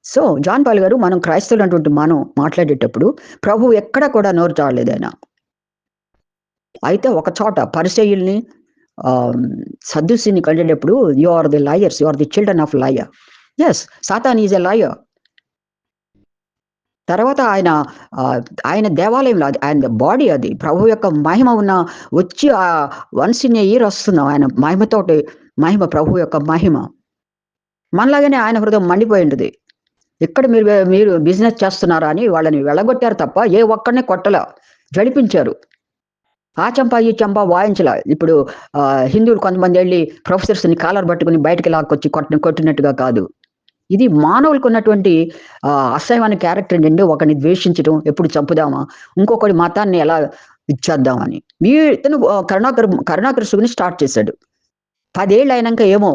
Speaker 1: సో, జాన్ పాల్ గారు మనం క్రైస్తవులైనటువంటి మనం మాట్లాడేటప్పుడు ప్రభువు ఎక్కడ కూడా నోరు జారలేదాయన. అయితే ఒక చోట పరిసయ్యుల్ని సద్దుసిని కలిగేటప్పుడు you are the liars, you are the children of liar. Yes, Satan is a liar. తర్వాత ఆయన దేవాలయంలో ఆయన బాడీ అది ప్రభు యొక్క మహిమ వచ్చి వన్స్ ఇన్ ఏ ఇయర్ వస్తున్నాం ఆయన మహిమతోటి. మహిమ, ప్రభు యొక్క మహిమ మనలాగానే ఆయన హృదయం మండిపోయి ఉంటుంది. ఇక్కడ మీరు బిజినెస్ చేస్తున్నారా అని వాళ్ళని వెళ్ళగొట్టారు తప్ప ఏ ఒక్కడిని కొట్టలా, జడిపించారు. ఆ చెంప ఈ చెంప వాయించలా. ఇప్పుడు హిందువులు కొంతమంది వెళ్ళి ప్రొఫెసర్స్ని కాలర్ పట్టుకుని బయటకి లాక్కొచ్చి కొట్టినట్టుగా కాదు. ఇది మానవులకు ఉన్నటువంటి అసహ్యమైన క్యారెక్టర్ ఏంటంటే, ఒకరిని ద్వేషించడం, ఎప్పుడు చంపుదామా, ఇంకొకటి మతాన్ని ఎలా ఇచ్చేద్దామని. ఇతను కరుణాకర్ సుగుని స్టార్ట్ చేశాడు. 10 ఏళ్ళు అయినాక ఏమో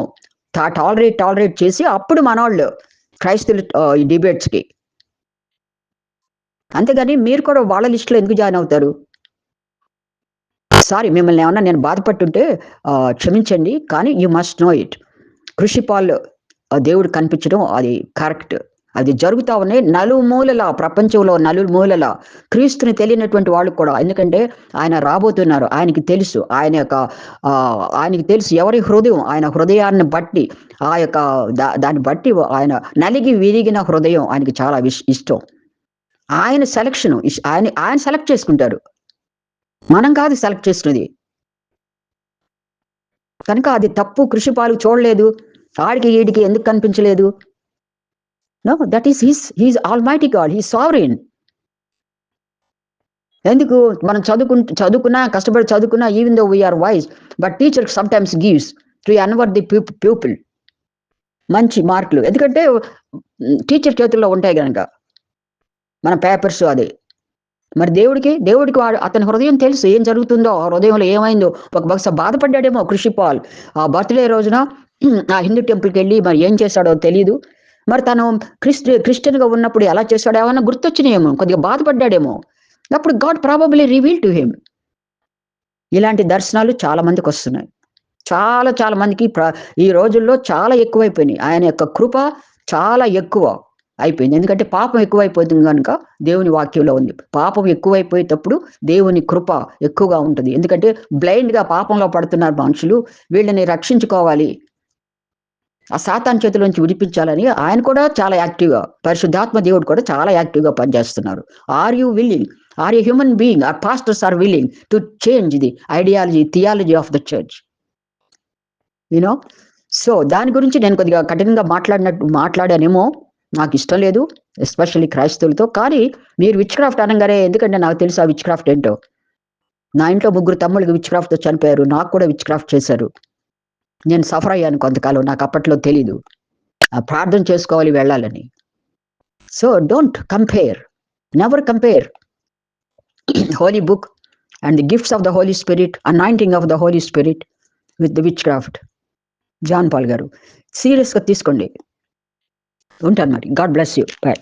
Speaker 1: టాలరేట్ చేసి అప్పుడు మనవాళ్ళు క్రైస్తవులు ఈ డిబేట్స్కి. అంతేగాని మీరు కూడా వాళ్ళ లిస్టులో ఎందుకు జాయిన్ అవుతారు? సారీ, మిమ్మల్ని ఏమన్నా నేను బాధపట్టుంటే క్షమించండి, కానీ యూ మస్ట్ నో ఇట్. కృషిపాల్ దేవుడు కనిపించడం అది కరెక్ట్. అది జరుగుతా ఉన్నాయి నలుమూలల, ప్రపంచంలో నలుమూలల. క్రీస్తుని తెలియనటువంటి వాళ్ళు కూడా, ఎందుకంటే ఆయన రాబోతున్నారు. ఆయనకి తెలుసు, ఆయనకి తెలుసు ఎవరి హృదయం, ఆయన హృదయాన్ని బట్టి, ఆ యొక్క దాన్ని బట్టి ఆయన నలిగి విరిగిన హృదయం ఆయనకి చాలా ఇష్టం. ఆయన సెలక్షన్, ఆయన సెలెక్ట్ చేసుకుంటారు, మనం కాదు సెలెక్ట్ చేసినది. కనుక అది తప్పు. కృషిపాలు చూడలేదు, ఆడికి వీడికి ఎందుకు కనిపించలేదు? No, that is he's almighty God, he's sovereign. ఎందుకు మనం చదువుకున్నా, కష్టపడి చదువుకున్నా, even though we are wise, but teacher some times gives to answer the people మంచి మార్కులు. ఎందుకంటే టీచర్ చేతుల్లో ఉంటాయి కనుక మన పేపర్స్ అది. మరి దేవుడికి అతని హృదయం తెలుసు ఏం జరుగుతుందో, ఆ హృదయంలో ఏమైందో. బహుశా బాధపడ్డాడేమో కృషిపాల్ ఆ బర్త్డే రోజున ఆ హిందూ టెంపుల్కి వెళ్ళి మరి ఏం చేశాడో తెలియదు. మరి తను క్రిస్టియన్గా ఉన్నప్పుడు ఎలా చేశాడో ఏమన్నా గుర్తొచ్చినాయేమో, కొద్దిగా బాధపడ్డాడేమో. అప్పుడు God probably reveal to him. ఇలాంటి దర్శనాలు చాలా మందికి వస్తున్నాయి. చాలా మందికి ఈ రోజుల్లో చాలా ఎక్కువైపోయినాయి. ఆయన యొక్క కృప చాలా ఎక్కువ అయిపోయింది. ఎందుకంటే పాపం ఎక్కువైపోతుంది కనుక దేవుని వాక్యంలో ఉంది. పాపం ఎక్కువైపోయేటప్పుడు దేవుని కృప ఎక్కువగా ఉంటుంది. ఎందుకంటే బ్లైండ్గా పాపంలో పడుతున్నారు మనుషులు, వీళ్ళని రక్షించుకోవాలి, ఆ సాతాన్ చేతిలోంచి విడిపించాలని ఆయన కూడా చాలా యాక్టివ్గా, పరిశుద్ధాత్మ దేవుడు కూడా చాలా యాక్టివ్గా పనిచేస్తున్నారు. Are you willing? Are you human being? Are pastors are willing to change the theology of the church? You know. So దాని గురించి నేను కొద్దిగా కఠినంగా మాట్లాడానేమో, నాకు ఇష్టం లేదు, ఎస్పెషల్లీ క్రైస్తవులతో. కానీ మీరు విచ్ క్రాఫ్ట్ అనగానే, ఎందుకంటే నాకు తెలుసు ఆ విచ్ క్రాఫ్ట్ ఏంటో. నా ఇంట్లో 3 తమ్ముళ్ళకి విచ్ క్రాఫ్ట్తో చనిపోయారు, నాకు కూడా విచ్ క్రాఫ్ట్ చేశారు. నేను సఫర్ అయ్యాను కొంతకాలం, నాకు అప్పట్లో తెలీదు. ప్రార్థన చేసుకోవాలి వెళ్ళాలని. So don't compare, never compare holy book and the gifts of the holy spirit, anointing of the holy spirit with the witchcraft. John Paul గారు, సీరియస్గా తీసుకోండి. ఉంటాను మరి. God bless you. బాయ్.